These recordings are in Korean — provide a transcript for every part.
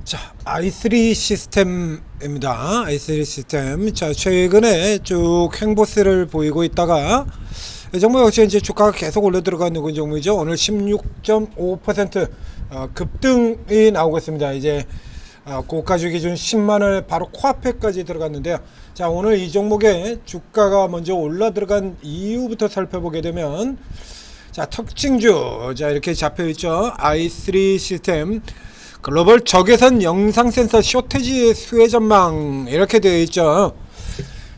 자, i3 시스템입니다. i3 시스템. 자, 최근에 쭉 횡보세를 보이고 있다가 이 종목 역시 이제 주가가 계속 올려 들어가는 그런 종목이죠. 오늘 16.5% 급등이 나오고 있습니다. 이제 고가주 기준 10만원에 바로 코앞에까지 들어갔는데요. 자, 오늘 이 종목의 주가가 먼저 올라 들어간 이유부터 살펴보게 되면, 자, 특징주, 자, 이렇게 잡혀 있죠. i3 시스템 글로벌 적외선 영상 센서 쇼티지 수혜 전망, 이렇게 되어 있죠.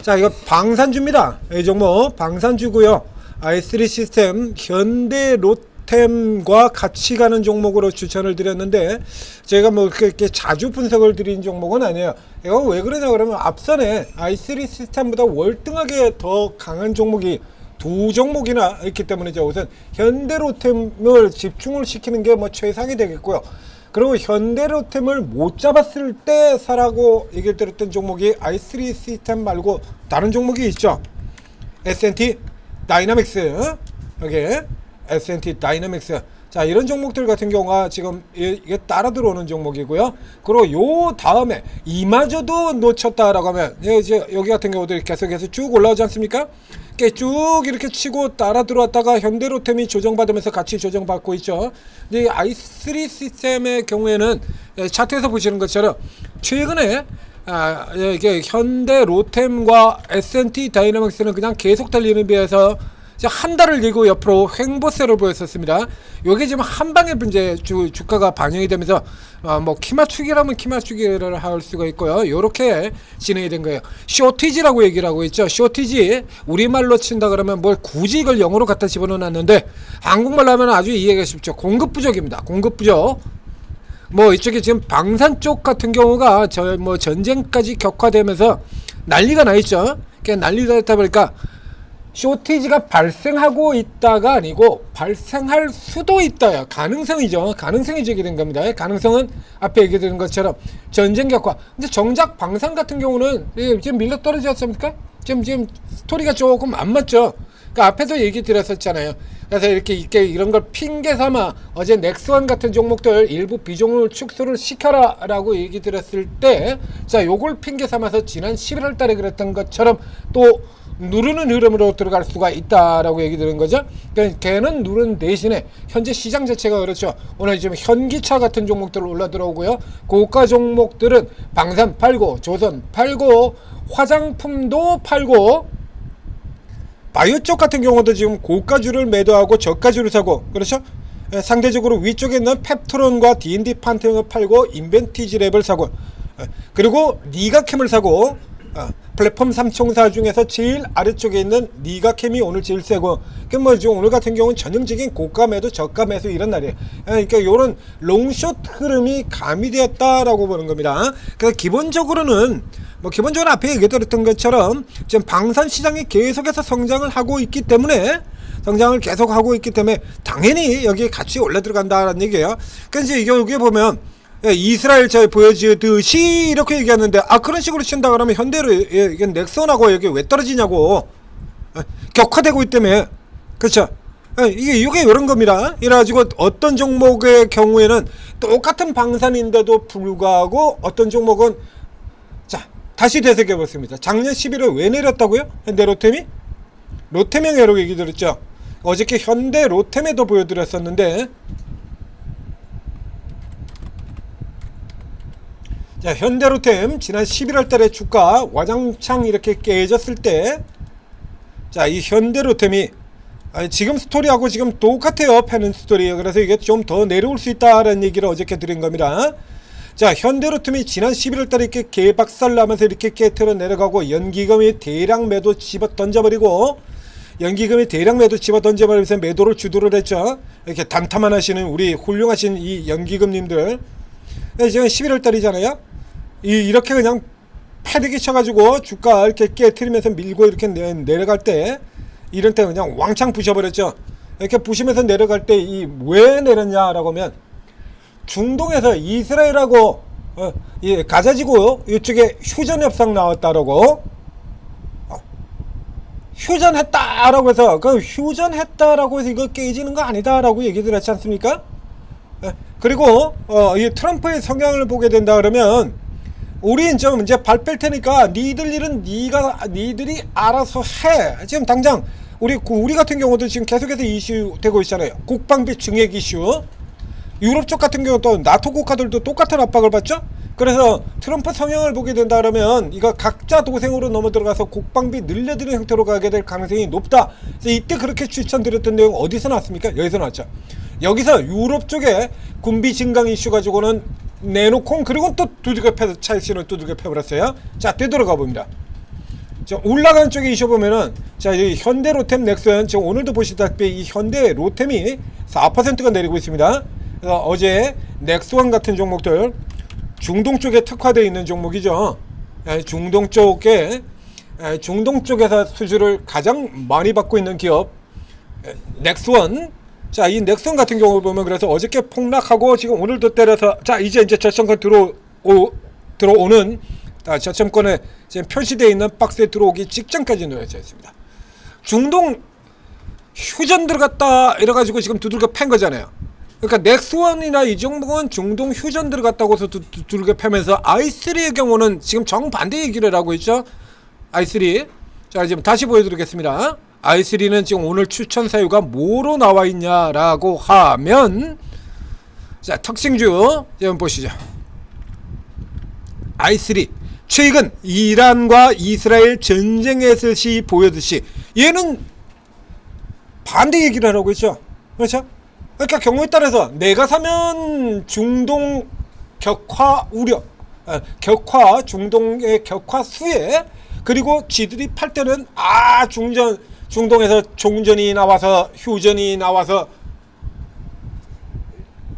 자, 이거 방산주입니다. 이 종목 방산주고요. i3 시스템 현대 로템과 같이 가는 종목으로 추천을 드렸는데, 제가 뭐 그렇게 자주 분석을 드린 종목은 아니에요. 이거 왜 그러냐 그러면 앞선에 i3 시스템보다 월등하게 더 강한 종목이 두 종목이나 있기 때문이죠. 우선 현대 로템을 집중을 시키는 게 뭐 최상이 되겠고요. 그리고 현대로템을 못 잡았을 때 사라고 얘기를 드렸던 종목이 i3 시스템 말고 다른 종목이 있죠. S&T 다이나믹스, 여기 S&T 다이나믹스. 자, 이런 종목들 같은 경우가 지금 이게 따라 들어오는 종목이고요. 그리고 요 다음에 이마저도 놓쳤다라고 하면, 이제 여기 같은 경우도 계속해서 쭉 올라오지 않습니까? 쭉 이렇게 치고 따라 들어왔다가 현대로템이 조정받으면서 같이 조정받고 있죠. 근데 i3 시스템의 경우에는 차트에서 보시는 것처럼 최근에 이게 현대로템과 S&T 다이나믹스는 그냥 계속 달리는 비해서 한 달을 길고 옆으로 횡보세를 보였었습니다. 요게 지금 한 방에 이제 주가가 반영이 되면서 뭐 키맞추기라면 키맞추기를 할 수가 있고요. 요렇게 진행이 된 거예요. 쇼티지라고 얘기를 하고 있죠. 쇼티지, 우리말로 친다 그러면 뭘 굳이 이걸 영어로 갖다 집어넣어놨는데 한국말로 하면 아주 이해가 쉽죠. 공급 부족입니다. 공급 부족. 뭐 이쪽에 지금 방산 쪽 같은 경우가 뭐 전쟁까지 격화되면서 난리가 나 있죠. 난리가 났다 보니까 쇼티지가 발생하고 있다가 아니고 발생할 수도 있다요. 가능성이죠. 가능성이 제기된 겁니다. 가능성은 앞에 얘기드린 것처럼 전쟁 격화. 근데 정작 방산 같은 경우는 지금 밀려 떨어지지 않습니까? 지금 스토리가 조금 안 맞죠. 그러니까 앞에서 얘기 드렸었잖아요. 그래서 이렇게 이런 걸 핑계 삼아 어제 넥스원 같은 종목들 일부 비중을 축소를 시켜라 라고 얘기 드렸을 때, 자, 요걸 핑계 삼아서 지난 11월 달에 그랬던 것처럼 또 누르는 흐름으로 들어갈 수가 있다라고 얘기 드는 거죠. 그러니까 걔는 누르는 대신에 현재 시장 자체가 그렇죠. 오늘 지금 현기차 같은 종목들 올라 들어오고요. 고가 종목들은 방산 팔고, 조선 팔고, 화장품도 팔고, 바이오 쪽 같은 경우도 지금 고가주를 매도하고 저가주를 사고, 그렇죠? 상대적으로 위쪽에 있는 펩트론과 D&D 판테온을 팔고 인벤티지랩을 사고, 그리고 니가캠을 사고, 플랫폼 3총사 중에서 제일 아래쪽에 있는 니가캠이 오늘 제일 세고, 뭐 오늘 같은 경우는 전형적인 고가 매도 저가 매수 이런 날이에요. 그러니까 이런 롱숏 흐름이 가미되었다라고 보는 겁니다. 그래서 기본적으로는 기본적으로 앞에 얘기드렸던 것처럼 지금 방산 시장이 계속해서 성장을 하고 있기 때문에, 성장을 계속 하고 있기 때문에 당연히 여기에 같이 올라 들어간다는 얘기예요. 그러니까 이제 여기 보면 이스라엘 잘 보여주듯이 이렇게 얘기하는데, 그런 식으로 친다 그러면 현대로 이게 넥슨하고 여기 왜 떨어지냐고. 격화되고 있다며. 그렇죠? 이게 이런 겁니다. 이래가지고 어떤 종목의 경우에는 똑같은 방산인데도 불구하고 어떤 종목은, 자, 다시 되새겨 봤습니다. 작년 11월 왜 내렸다고요? 현대 로템이? 로템형이라고 얘기 드렸죠. 어저께 현대 로템에도 보여드렸었는데, 자, 현대로템 지난 11월 달에 주가 와장창 이렇게 깨졌을 때, 자, 이 현대로템이 지금 스토리하고 지금 똑같아요. 패는 스토리예요. 그래서 이게 좀 더 내려올 수 있다라는 얘기를 어저께 드린 겁니다. 자, 현대로템이 지난 11월 달에 이렇게 개박살 나면서 이렇게 깨트려 내려가고, 연기금이 대량 매도 집어 던져버리고, 던져버리면서 매도를 주도를 했죠. 이렇게 담담한 하시는 우리 훌륭하신 이 연기금님들. 지금 11월 달이잖아요. 이렇게 그냥 패대기 쳐가지고 주가 이렇게 깨트리면서 밀고 이렇게 내려갈 때, 이런 때 그냥 왕창 부셔버렸죠. 이렇게 부시면서 내려갈 때 왜 내렸냐라고 하면, 중동에서 이스라엘하고 가자지구 이쪽에 휴전 협상 나왔다라고, 휴전했다라고 해서, 그 휴전했다라고 해서 이거 깨지는 거 아니다라고 얘기들 했지 않습니까? 그리고 이 트럼프의 성향을 보게 된다 그러면 우린 좀 이제 발 뺄 테니까 니들 일은 니들이 알아서 해. 지금 당장 우리 같은 경우도 지금 계속해서 이슈 되고 있잖아요. 국방비 증액 이슈. 유럽 쪽 같은 경우 또 나토 국가들도 똑같은 압박을 받죠. 그래서 트럼프 성향을 보게 된다 그러면 이거 각자 도생으로 넘어 들어가서 국방비 늘려드는 형태로 가게 될 가능성이 높다. 그래서 이때 그렇게 추천드렸던 내용 어디서 나왔습니까? 여기서 나왔죠. 여기서 유럽 쪽에 군비 증강 이슈 가지고는 내놓고 그리고 또 두들겨 패 찰스는 두들겨 패버렸어요. 자, 되돌아가 봅니다. 자, 올라가는 쪽에 이슈 보면은 자, 이 현대 로템 넥슨 지금 오늘도 보시다시피 이 현대 로템이 4%가 내리고 있습니다. 그래서 어제 넥스원 같은 종목들 중동 쪽에 특화되어 있는 종목이죠. 중동 쪽에서 수주를 가장 많이 받고 있는 기업 넥스원. 자, 이 넥슨 같은 경우 보면 그래서 어저께 폭락하고 지금 오늘도 때려서 자, 이제 저점권 들어오는 저점권에 지금 표시되어 있는 박스에 들어오기 직전까지 놓여져 있습니다. 중동 휴전 들어갔다 이래가지고 지금 두들겨 팬 거잖아요. 그러니까 넥스원이나 이 종목은 중동 휴전 들어갔다고 해서 두들겨 패면서 i3의 경우는 지금 정반대 얘기를 하고 있죠. i3. 자, 지금 다시 보여드리겠습니다. i3는 지금 오늘 추천 사유가 뭐로 나와 있냐라고 하면 자, 특징주 한번 보시죠. i3 최근 이란과 이스라엘 전쟁했을 시 보여듯이 얘는 반대 얘기를 하고 있죠. 그렇죠? 그러니까 경우에 따라서 내가 사면 중동 격화 우려, 격화 중동의 격화 수혜, 그리고 지들이 팔 때는 중동에서 종전이 나와서 휴전이 나와서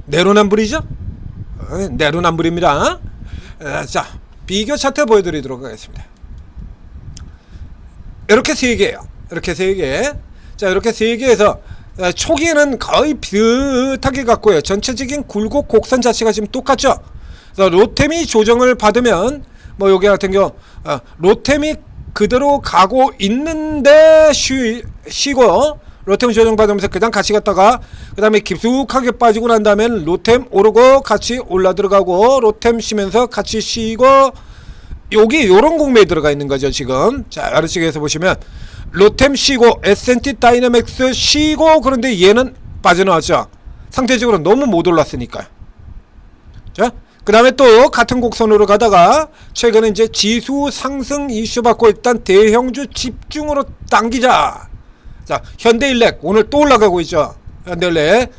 내로남불이죠. 내로남불입니다. 자, 비교 차트 보여드리도록 하겠습니다. 이렇게 세 개예요. 이렇게 세 개. 자, 이렇게 세 개에서 초기에는 거의 비슷하게 갔고요. 전체적인 굴곡 곡선 자체가 지금 똑같죠. 그래서 로템이 조정을 받으면 뭐 여기 같은 경우 로템이 그대로 가고 있는데 쉬고 로템 조정 받으면서 그냥 같이 갔다가 그 다음에 깊숙하게 빠지고 난 다음엔 로템 오르고 같이 올라 들어가고 로템 쉬면서 같이 쉬고 여기 요런 공매에 들어가 있는 거죠 지금. 자, 아래쪽에서 보시면 로템 쉬고 S&T 다이내믹스 쉬고 그런데 얘는 빠져나왔죠. 상대적으로 너무 못 올랐으니까. 자, 그 다음에 또 같은 곡선으로 가다가 최근에 이제 지수 상승 이슈 받고 일단 대형주 집중으로 당기자. 자, 현대일렉 오늘 또 올라가고 있죠. 현대일렉.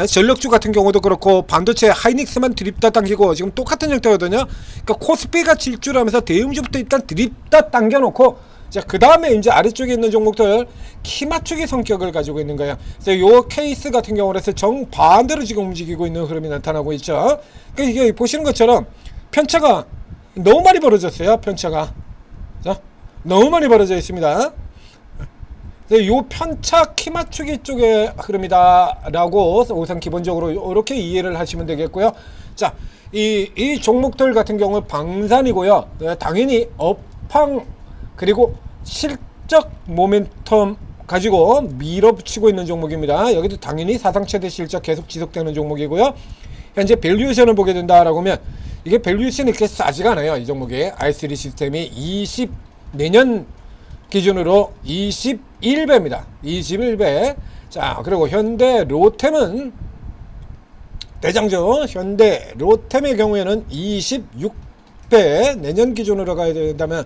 전력주 같은 경우도 그렇고 반도체 하이닉스만 드립다 당기고 지금 똑같은 형태거든요. 그러니까 코스피가 질주하면서 대형주부터 일단 드립다 당겨놓고 자, 그 다음에 이제 아래쪽에 있는 종목들 키 맞추기 성격을 가지고 있는 거예요. 그래서 요 케이스 같은 경우는 정반대로 지금 움직이고 있는 흐름이 나타나고 있죠. 그러니까 이게 보시는 것처럼 편차가 너무 많이 벌어졌어요. 편차가. 자, 너무 많이 벌어져 있습니다. 요 편차 키 맞추기 쪽의 흐름이다 라고 우선 기본적으로 이렇게 이해를 하시면 되겠고요. 자, 이 종목들 같은 경우 방산이고요. 당연히 업황 그리고 실적 모멘텀 가지고 밀어붙이고 있는 종목입니다. 여기도 당연히 사상 최대 실적 계속 지속되는 종목이고요. 현재 밸류에이션을 보게 된다라고 하면 이게 밸류에이션이 그렇게 싸지가 않아요. 이 종목의 i3 시스템이 내년 기준으로 21배입니다. 21배. 자, 그리고 현대 로템은 대장주 현대 로템의 경우에는 26배. 내년 기준으로 가야 된다면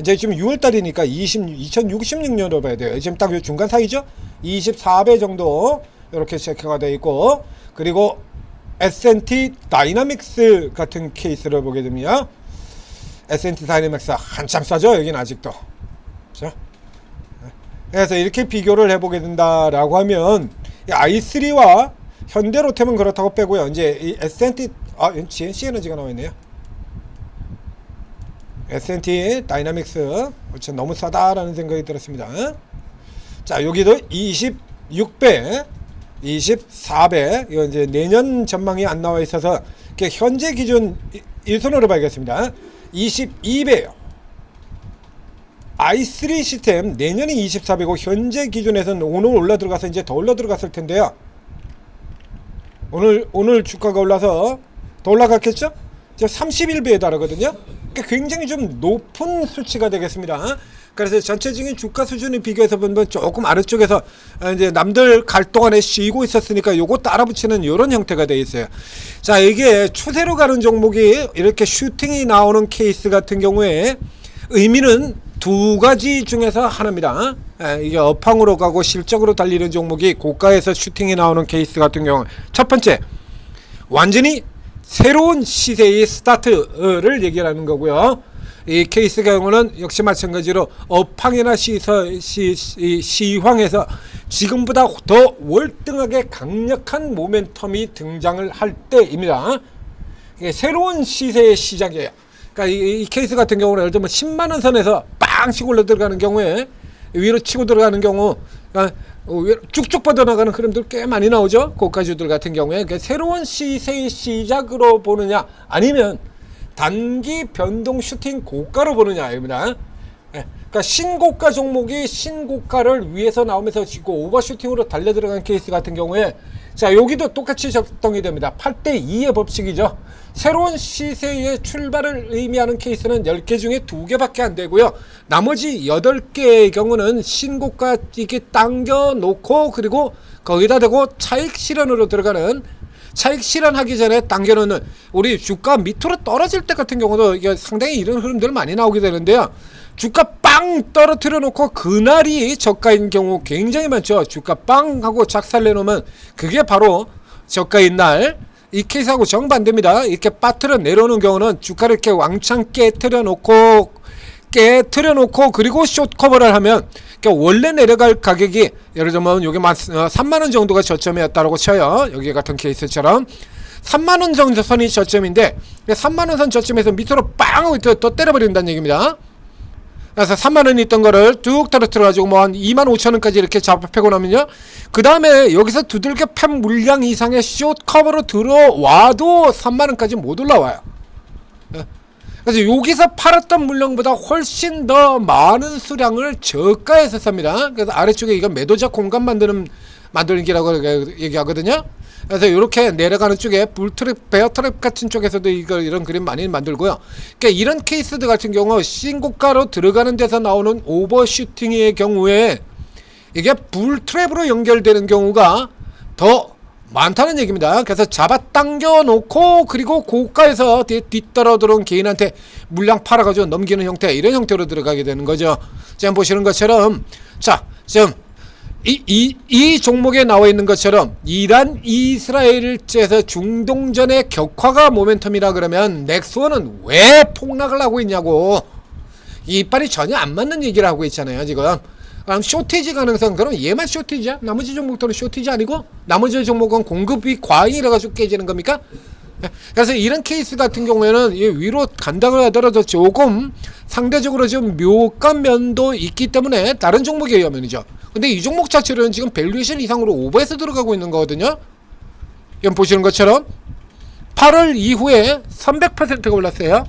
이제 지금 6월달이니까 2066년으로 봐야 돼요. 지금 딱 중간 사이죠. 24배 정도 이렇게 체크가 되어 있고, 그리고 S&T 다이나믹스 같은 케이스를 보게 됩니다. S&T 다이나믹스 한참 싸죠. 여기는 아직도. 그렇죠? 그래서 이렇게 비교를 해보게 된다라고 하면 i3와 현대로템은 그렇다고 빼고요. 이제 이 S&T GNC 에너지가 나와 있네요. S&T 다이나믹스 너무 싸다라는 생각이 들었습니다. 자, 여기도 26배, 24배. 이거 이제 내년 전망이 안 나와 있어서 현재 기준 일선으로 봐야겠습니다. 22배요. i3 시스템 내년이 24배고 현재 기준에서는 오늘 올라 들어가서 이제 더 올라 들어갔을 텐데요. 오늘 주가가 올라서 더 올라갔겠죠? 지금 31배에 달하거든요. 그러니까 굉장히 좀 높은 수치가 되겠습니다. 그래서 전체적인 주가 수준을 비교해서 보면 조금 아래쪽에서 이제 남들 갈 동안에 쉬고 있었으니까 요거 따라 붙이는 이런 형태가 되어 있어요. 자, 이게 추세로 가는 종목이 이렇게 슈팅이 나오는 케이스 같은 경우에 의미는 두 가지 중에서 하나입니다. 이게 업황으로 가고 실적으로 달리는 종목이 고가에서 슈팅이 나오는 케이스 같은 경우, 첫 번째, 완전히 새로운 시세의 스타트를 얘기하는 거고요. 이 케이스 경우는 역시 마찬가지로 업황이나 시황에서 지금보다 더 월등하게 강력한 모멘텀이 등장을 할 때입니다. 이게 새로운 시세의 시작이에요. 그러니까 이 케이스 같은 경우는 예를 들면 10만원 선에서 빵 치고 올라 들어가는 경우에 위로 치고 들어가는 경우 쭉쭉 뻗어나가는 흐름들 꽤 많이 나오죠. 고가주들 같은 경우에. 그러니까 새로운 시세의 시작으로 보느냐 아니면 단기 변동 슈팅 고가로 보느냐입니다. 그러니까 신고가 종목이 신고가를 위에서 나오면서 지고 오버슈팅으로 달려 들어간 케이스 같은 경우에, 자, 여기도 똑같이 작동이 됩니다. 8대2의 법칙이죠. 새로운 시세의 출발을 의미하는 케이스는 10개 중에 2개밖에 안 되고요. 나머지 8개의 경우는 신고가 이렇게 당겨 놓고 그리고 거기다 대고 차익 실현으로 들어가는, 차익 실현하기 전에 당겨놓는, 우리 주가 밑으로 떨어질 때 같은 경우도 이게 상당히 이런 흐름들 많이 나오게 되는데요. 주가 빵 떨어뜨려 놓고 그날이 저가인 경우 굉장히 많죠. 주가 빵 하고 작살내 놓으면 그게 바로 저가인 날. 이 케이스하고 정반대입니다. 이렇게 빠뜨려 내려오는 경우는 주가를 이렇게 왕창 깨뜨려 놓고 그리고 숏 커버를 하면, 그러니까 원래 내려갈 가격이 예를 들면 여기 3만원 정도가 저점이었다고 쳐요. 여기 같은 케이스처럼 3만원 정도 선이 저점인데 3만원 선 저점에서 밑으로 빵 하고 또 때려버린다는 얘기입니다. 그래서 3만원 있던 거를 뚝 떨어뜨려 가지고 뭐 한 2만 5천원까지 이렇게 잡아패고 나면요, 그 다음에 여기서 두들겨 팬 물량 이상의 숏 커버로 들어와도 3만원까지 못 올라와요. 그래서 여기서 팔았던 물량보다 훨씬 더 많은 수량을 저가에서 삽니다. 그래서 아래쪽에 이건 매도자 공간 만드는 기라고 얘기하거든요. 그래서 이렇게 내려가는 쪽에 불트랩, 베어트랩 같은 쪽에서도 이런 그림 많이 만들고요. 그러니까 이런 케이스들 같은 경우 신고가로 들어가는 데서 나오는 오버슈팅의 경우에 이게 불트랩으로 연결되는 경우가 더 많다는 얘기입니다. 그래서 잡아당겨 놓고 그리고 고가에서 뒤따라 들어온 개인한테 물량 팔아가지고 넘기는 형태, 이런 형태로 들어가게 되는 거죠. 지금 보시는 것처럼, 자, 지금 이 종목에 나와 있는 것처럼 이란 이스라엘에서 중동전의 격화가 모멘텀이라 그러면 넥스원은 왜 폭락을 하고 있냐고, 이빨이 전혀 안 맞는 얘기를 하고 있잖아요 지금. 그럼 쇼티지 가능성, 그럼 얘만 쇼티지야? 나머지 종목들은 쇼티지 아니고 나머지 종목은 공급이 과잉이라 가지고 깨지는 겁니까? 그래서 이런 케이스 같은 경우에는 위로 간다고 하더라도 조금 상대적으로 지금 묘간 면도 있기 때문에 다른 종목에 의하면이죠. 근데 이 종목 자체는 지금 밸류에이션 이상으로 오버해서 들어가고 있는 거거든요. 지금 보시는 것처럼 8월 이후에 300%가 올랐어요.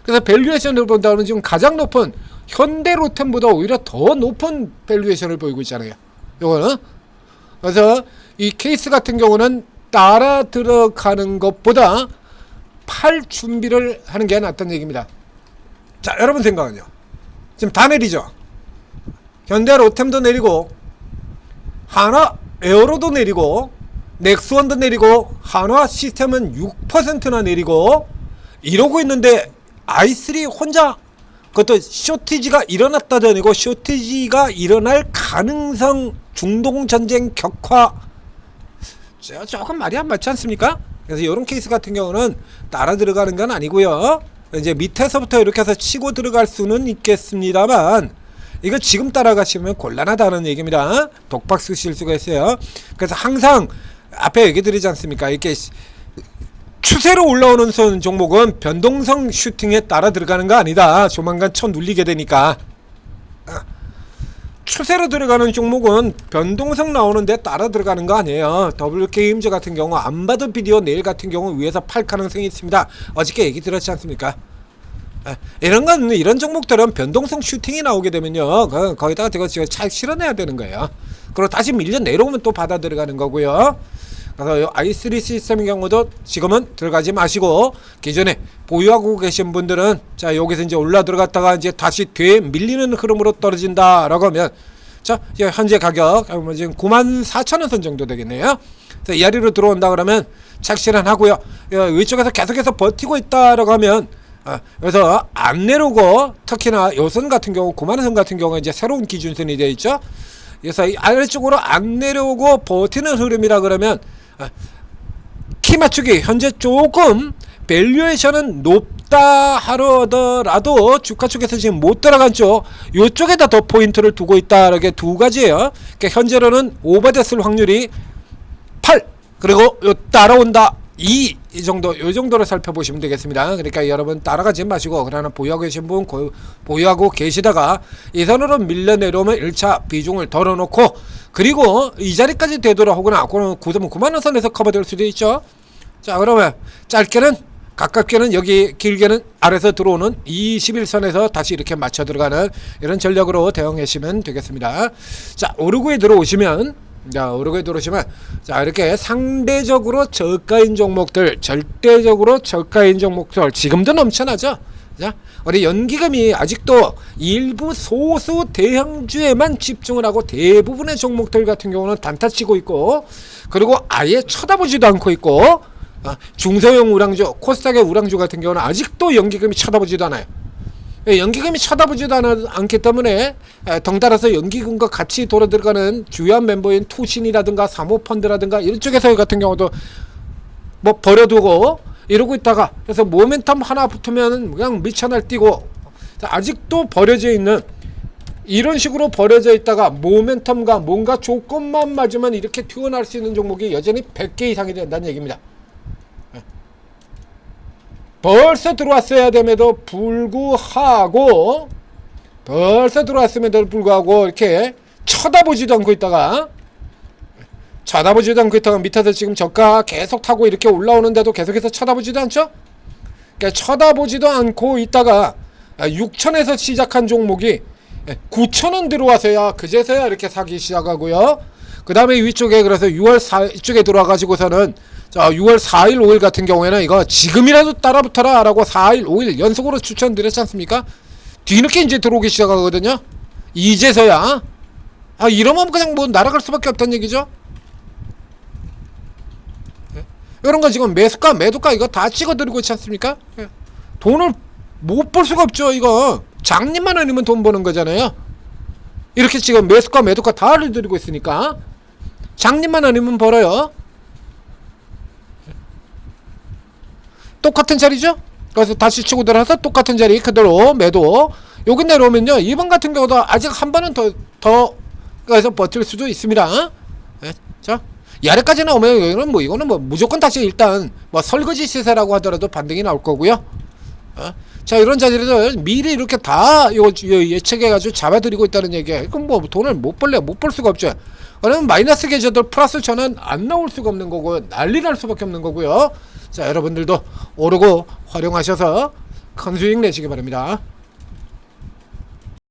그래서 밸류에이션을 본다면 지금 가장 높은 현대로템보다 오히려 더 높은 밸류에이션을 보이고 있잖아요. 요거는. 그래서 이 케이스 같은 경우는 따라 들어가는 것보다 팔 준비를 하는 게 낫다는 얘기입니다. 자, 여러분 생각은요? 지금 다 내리죠? 현대로템도 내리고 한화 에어로도 내리고 넥스원도 내리고 한화 시스템은 6%나 내리고 이러고 있는데 i3 혼자, 그것도 쇼티지가 일어났다도 아니고 쇼티지가 일어날 가능성, 중동전쟁 격화, 조금 말이 안 맞지 않습니까? 그래서 이런 케이스 같은 경우는 따라 들어가는 건 아니고요. 이제 밑에서부터 이렇게 해서 치고 들어갈 수는 있겠습니다만 이거 지금 따라가시면 곤란하다는 얘기입니다. 독박 쓰실 수가 있어요. 그래서 항상 앞에 얘기 드리지 않습니까? 이렇게 추세로 올라오는 선 종목은 변동성 슈팅에 따라 들어가는 거 아니다. 조만간 쳐 눌리게 되니까. 추세로 들어가는 종목은 변동성 나오는데 따라 들어가는 거 아니에요. 더블게임즈 같은 경우 안 받은 비디오 내일 같은 경우 위에서 팔 가능성이 있습니다. 어저께 얘기 들었지 않습니까? 이런 종목들은 변동성 슈팅이 나오게 되면요, 거기다가 제가 차익 실어내야 되는 거예요. 그리고 다시 밀려 내려오면 또 받아 들어가는 거고요. 그래서 이 i3 시스템의 경우도 지금은 들어가지 마시고 기존에 보유하고 계신 분들은 자 여기서 이제 올라 들어갔다가 이제 다시 뒤에 밀리는 흐름으로 떨어진다라고 하면 자 현재 가격 지금 94,000원 선 정도 되겠네요. 그래서 이 아래로 들어온다 그러면 착실한 하고요. 위쪽에서 계속해서 버티고 있다라고 하면 그래서 안 내려오고 특히나 요선 같은 경우 9만원 선 같은 경우는 이제 새로운 기준선이 되어 있죠. 그래서 이 아래쪽으로 안 내려오고 버티는 흐름이라 그러면 키 맞추기 현재 조금 밸류에이션은 높다 하더라도 주가 쪽에서 지금 못 들어간 쪽 요쪽에다 더 포인트를 두고 있다. 이렇게 두 가지예요. 그러니까 현재로는 오버됐을 확률이 8 그리고 요 따라온다 이 정도 요 정도로 살펴보시면 되겠습니다. 그러니까 여러분 따라가지 마시고 그러나 보유하고 계신 분 보유하고 계시다가 이 선으로 밀려 내려오면 1차 비중을 덜어놓고 그리고 이 자리까지 되돌아오거나 9만원 선에서 커버될 수도 있죠. 자 그러면 짧게는 가깝게는 여기 길게는 아래서 들어오는 21선에서 다시 이렇게 맞춰 들어가는 이런 전략으로 대응하시면 되겠습니다. 자 오르고에 들어오시면 자 이렇게 상대적으로 저가인 종목들 절대적으로 저가인 종목들 지금도 넘쳐나죠. 자 우리 연기금이 아직도 일부 소수 대형주에만 집중을 하고 대부분의 종목들 같은 경우는 단타치고 있고 그리고 아예 쳐다보지도 않고 있고 중소형 우량주 코스닥의 우량주 같은 경우는 아직도 연기금이 쳐다보지도 않아요. 연기금이 쳐다보지도 않기 때문에 덩달아서 연기금과 같이 돌아 들어가는 주요한 멤버인 투신이라든가 사모펀드라든가 이쪽에서 같은 경우도 뭐 버려두고 이러고 있다가 그래서 모멘텀 하나 붙으면 그냥 미쳐날 뛰고 아직도 버려져 있는 이런 식으로 버려져 있다가 모멘텀과 뭔가 조건만 맞으면 이렇게 튀어나올 수 있는 종목이 여전히 100개 이상이 된다는 얘기입니다. 벌써 들어왔어야 됨에도 불구하고 이렇게 쳐다보지도 않고 있다가 밑에서 지금 저가 계속 타고 이렇게 올라오는데도 계속해서 쳐다보지도 않죠. 그러니까 쳐다보지도 않고 있다가 6천에서 시작한 종목이 9천원 들어와서야 그제서야 이렇게 사기 시작하고요. 그 다음에 위쪽에 그래서 6월 4일 이쪽에 들어와가지고서는 자 6월 4일 5일 같은 경우에는 이거 지금이라도 따라붙어라 라고 4일 5일 연속으로 추천드렸지 않습니까? 뒤늦게 이제 들어오기 시작하거든요. 이제서야 이러면 그냥 뭐 날아갈 수밖에 없다는 얘기죠. 이런 거 지금 매수가 매도가 이거 다 찍어드리고 있지 않습니까? 돈을 못 벌 수가 없죠. 이거 장님만 아니면 돈 버는 거잖아요. 이렇게 지금 매수가 매도가 다 알려드리고 있으니까 장님만 아니면 벌어요. 똑같은 자리죠. 그래서 다시 치고 들어서 똑같은 자리 그대로 매도 여기 내려오면요 2번 같은 경우도 아직 한 번은 더 그래서 버틸 수도 있습니다. 자 이 아래까지 나오면 이거는 뭐 무조건 다시 일단 뭐 설거지 시세라고 하더라도 반등이 나올 거고요. 자 이런 자리를 미리 이렇게 다 예측해가지고 잡아드리고 있다는 얘기예요. 그럼 뭐 돈을 못 벌 수가 없죠. 그러면 마이너스 계좌들 플러스 전환 안 나올 수가 없는 거고요. 난리 날 수밖에 없는 거고요. 자 여러분들도 오르고 활용하셔서 큰 수익 내시기 바랍니다.